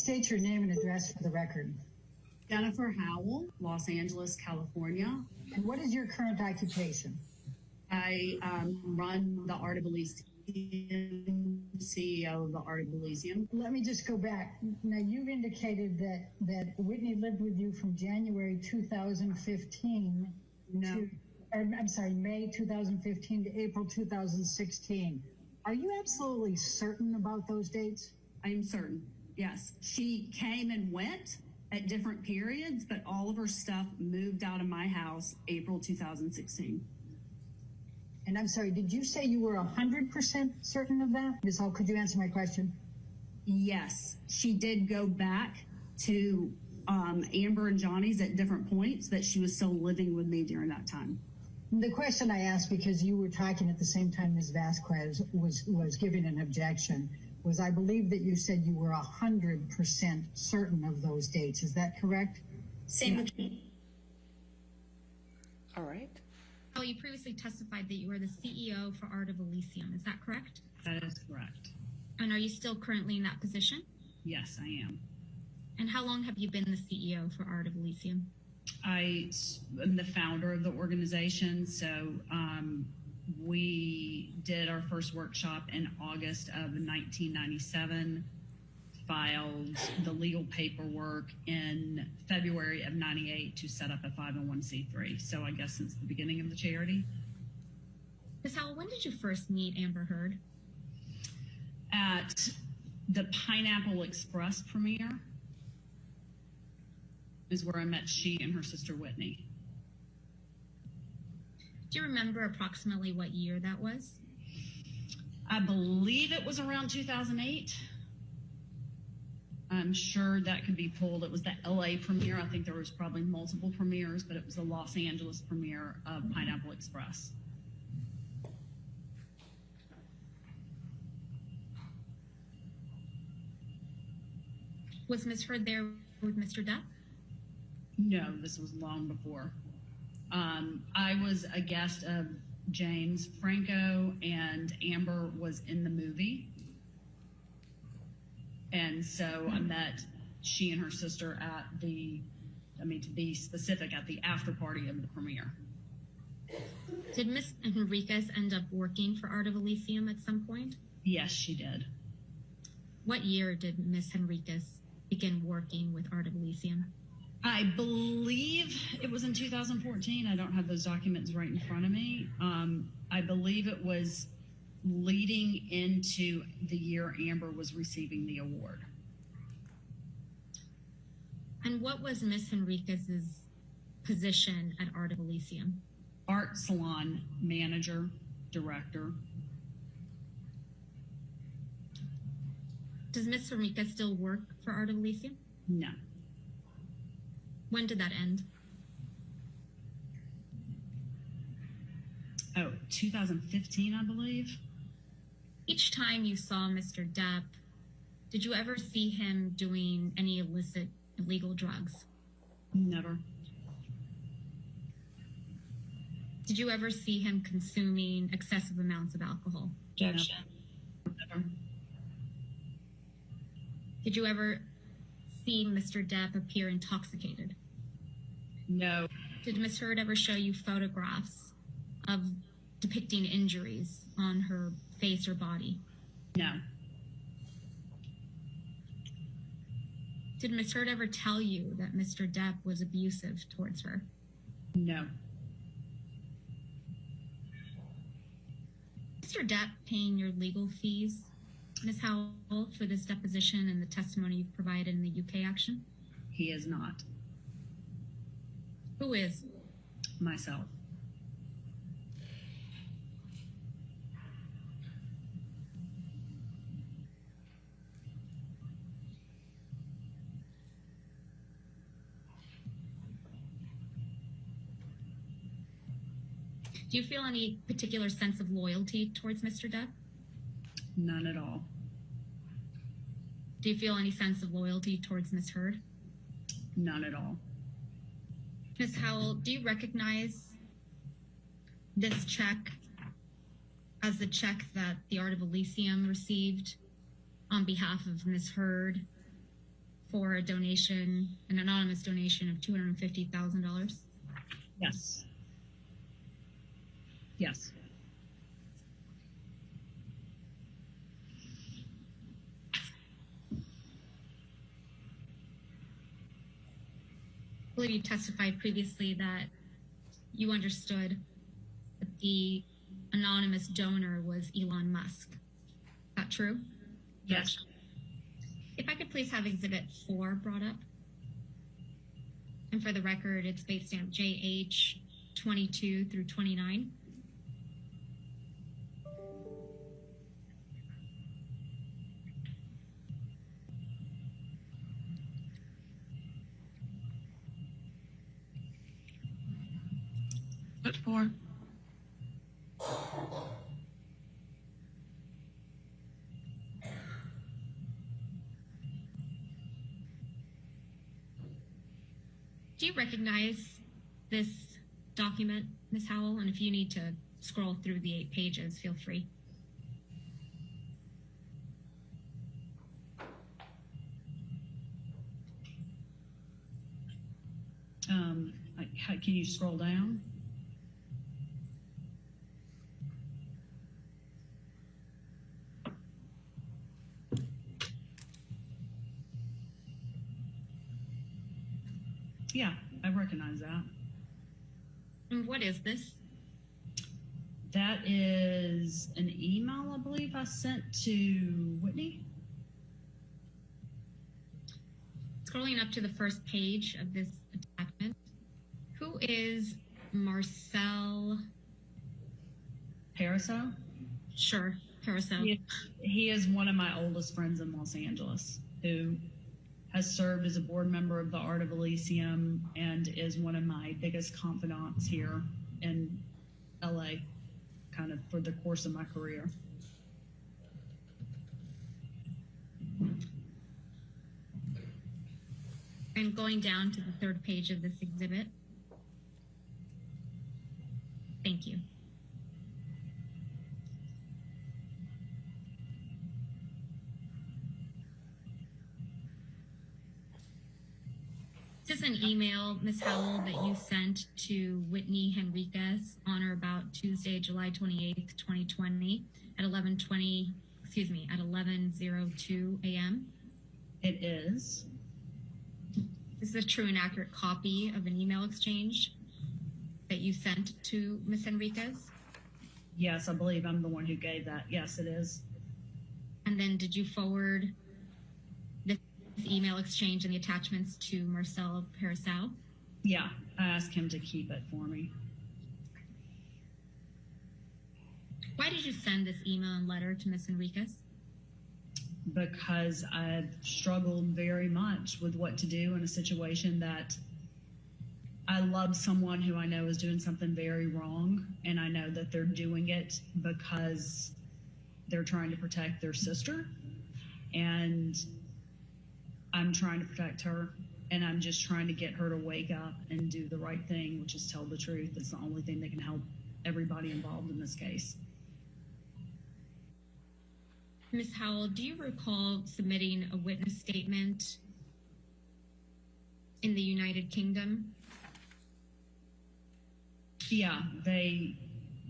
state your name and address for the record. Jennifer Howell, Los Angeles, California. And what is your current occupation? I run the Art of Elysium, CEO of the Art of Elysium. Let me just go back. Now, you've indicated that Whitney lived with you from January 2015 No. May 2015 to April 2016. Are you absolutely certain about those dates? I am certain, yes. She came and went at different periods, but all of her stuff moved out of my house April 2016. And I'm sorry, did you say you were 100% certain of that? Ms. Hall, could you answer my question? Yes, she did go back to Amber and Johnny's at different points, but she was still living with me during that time. The question I asked, because you were talking at the same time Ms. Vasquez was giving an objection, was I believe that you said you were 100% certain of those dates. Is that correct? Same with me. All right. Well, you previously testified that you were the CEO for Art of Elysium. Is that correct? That is correct. And are you still currently in that position? Yes, I am. And how long have you been the CEO for Art of Elysium? I am the founder of the organization, so we did our first workshop in August of 1997, filed the legal paperwork in February of 98 to set up a 501c3. So I guess since the beginning of the charity. Ms. Howell, when did you first meet Amber Heard? At the Pineapple Express premiere is where I met she and her sister Whitney. Do you remember approximately what year that was? I believe it was around 2008. I'm sure that could be pulled. It was the LA premiere. I think there was probably multiple premieres, but it was the Los Angeles premiere of Pineapple Express. Was Ms. Heard there with Mr. Depp? No, this was long before. I was a guest of James Franco, and Amber was in the movie. And so I met she and her sister at to be specific, at the after party of the premiere. Did Ms. Henriquez end up working for Art of Elysium at some point? Yes, she did. What year did Ms. Henriquez begin working with Art of Elysium? I believe it was in 2014. I don't have those documents right in front of me. I believe it was leading into the year Amber was receiving the award. And what was Ms. Henriquez's position at Art of Elysium? Art salon manager, director. Does Ms. Henriquez still work for Art of Elysium? No. When did that end? 2015, I believe. Each time you saw Mr. Depp, did you ever see him doing any illicit, illegal drugs? Never. Did you ever see him consuming excessive amounts of alcohol? Objection. Never. Did you ever see Mr. Depp appear intoxicated? No. Did Ms. Heard ever show you photographs of depicting injuries on her face or body? No. Did Ms. Heard ever tell you that Mr. Depp was abusive towards her? No. Mr. Depp paying your legal fees, Ms. Howell, for this deposition and the testimony you've provided in the UK action? He is not. Who is? Myself. Do you feel any particular sense of loyalty towards Mr. Depp? None at all. Do you feel any sense of loyalty towards Ms. Heard? None at all. Ms. Howell, do you recognize this check as the check that the Art of Elysium received on behalf of Ms. Heard for a donation, an anonymous donation of $250,000? Yes. Yes. I believe you testified previously that you understood that the anonymous donor was Elon Musk. Is that true? Yes. If I could please have Exhibit 4 brought up. And for the record, it's base stamp JH 22 through 29. What for? Do you recognize this document, Ms. Howell? And if you need to scroll through the 8 pages, feel free. Can you scroll down? Yeah, I recognize that. And what is this? That is an email, I believe, I sent to Whitney. Scrolling up to the first page of this attachment, who is Marcel Paraso? Sure, Paraso. He is one of my oldest friends in Los Angeles who has served as a board member of the Art of Elysium and is one of my biggest confidants here in LA, kind of for the course of my career. And going down to the 3rd page of this exhibit. Thank you. This is an email, Ms. Howell, that you sent to Whitney Henriquez on or about Tuesday, July 28th, 2020 at 11:02 a.m. It is. This is a true and accurate copy of an email exchange that you sent to Ms. Henriquez? Yes, I believe I'm the one who gave that. Yes, it is. And then did you forward this email exchange and the attachments to Marcel Paraso? Yeah, I asked him to keep it for me. Why did you send this email and letter to Ms. Henriquez? Because I've struggled very much with what to do in a situation that I love someone who I know is doing something very wrong, and I know that they're doing it because they're trying to protect their sister, and I'm trying to protect her, and I'm just trying to get her to wake up and do the right thing, which is tell the truth. It's the only thing that can help everybody involved in this case. Ms. Howell, do you recall submitting a witness statement in the United Kingdom? Yeah, they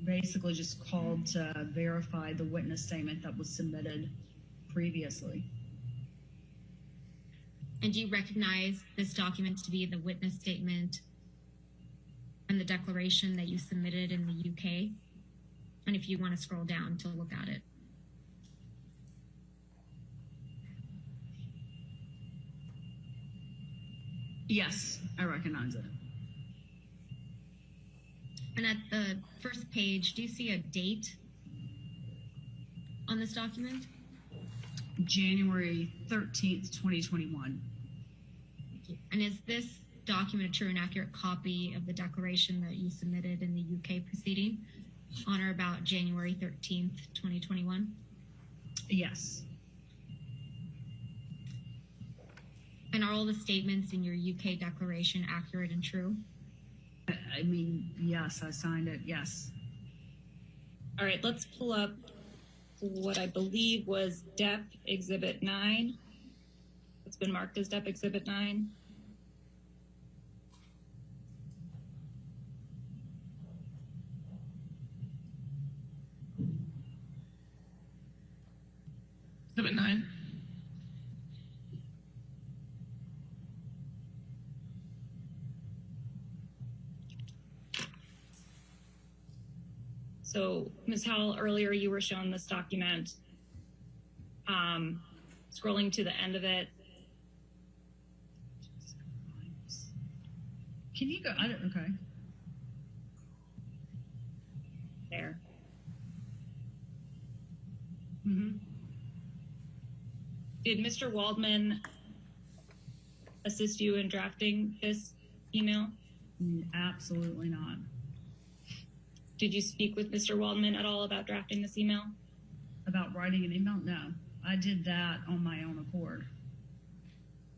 basically just called to verify the witness statement that was submitted previously. And do you recognize this document to be the witness statement and the declaration that you submitted in the UK? And if you want to scroll down to look at it. Yes, I recognize it. And at the first page, do you see a date on this document? January 13th, 2021. And is this document a true and accurate copy of the declaration that you submitted in the UK proceeding on or about January 13th, 2021? Yes. And are all the statements in your UK declaration accurate and true? I mean, yes, I signed it. Yes. All right, let's pull up what I believe was DEP Exhibit 9. It's been marked as Depp Exhibit 9. Exhibit 9. So, Ms. Howell, earlier you were shown this document. Scrolling to the end of it. Can you go? Okay. There. Did Mr. Waldman assist you in drafting this email? Absolutely not. Did you speak with Mr. Waldman at all about drafting this email? About writing an email? No. I did that on my own accord.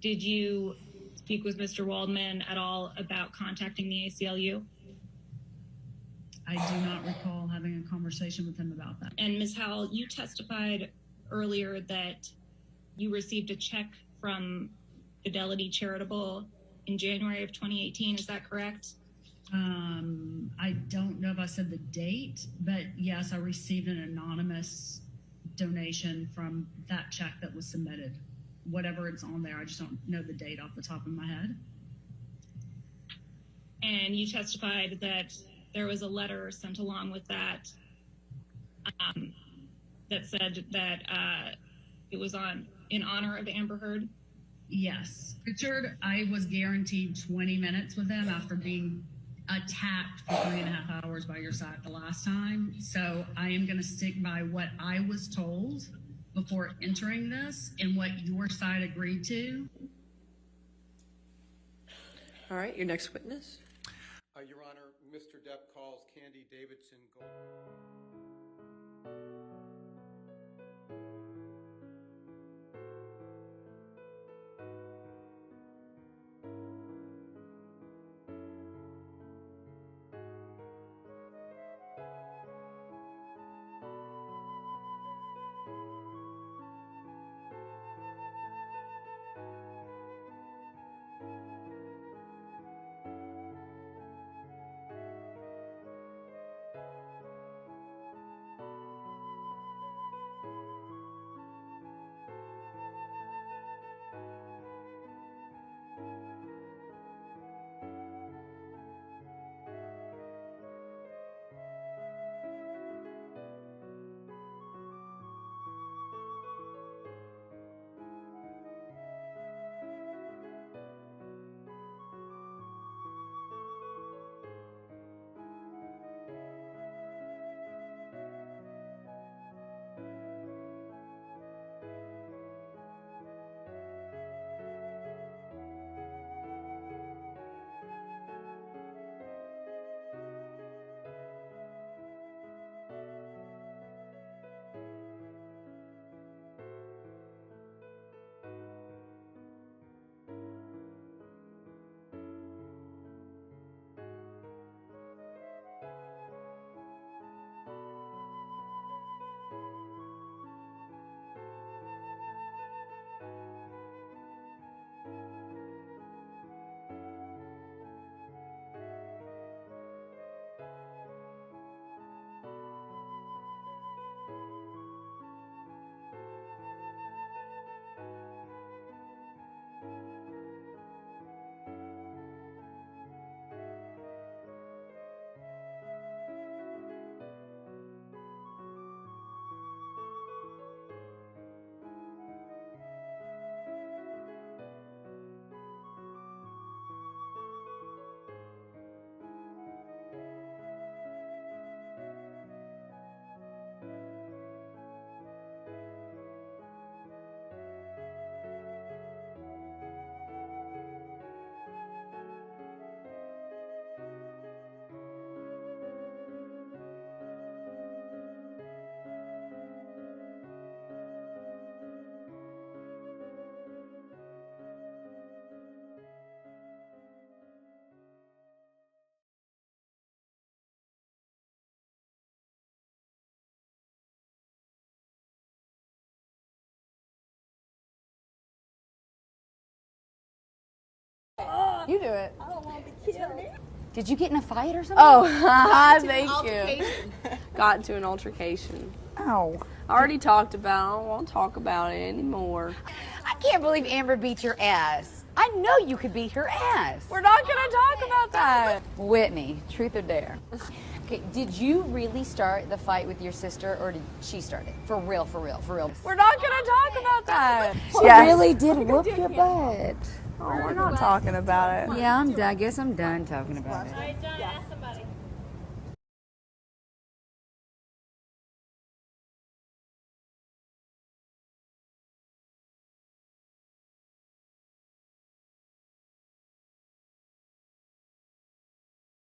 Did you speak with Mr. Waldman at all about contacting the ACLU? I do not recall having a conversation with him about that. And Ms. Howell, you testified earlier that you received a check from Fidelity Charitable in January of 2018. Is that correct? I don't know if I said the date, but yes, I received an anonymous donation from that check that was submitted. Whatever it's on there, I just don't know the date off the top of my head. And you testified that there was a letter sent along with that that said that it was in honor of Amber Heard? Yes. Richard, I was guaranteed 20 minutes with him after being attacked for 3.5 hours by your side the last time. So I am going to stick by what I was told before entering this and what your side agreed to. All right, your next witness. Your Honor, Mr. Depp calls Candy Davidson Gold. You do it. I don't want to be killed. Did you get in a fight or something? Oh, thank you. Got into an altercation. Oh. I already talked about it. I don't want to talk about it anymore. I can't believe Amber beat your ass. I know you could beat her ass. We're not going to talk about that. Whitney, truth or dare? Okay, did you really start the fight with your sister, or did she start it? For real, for real, for real. We're not going to talk about that. She really did whoop your butt. Oh, we're not talking about it. Yeah, I guess I'm done talking about it.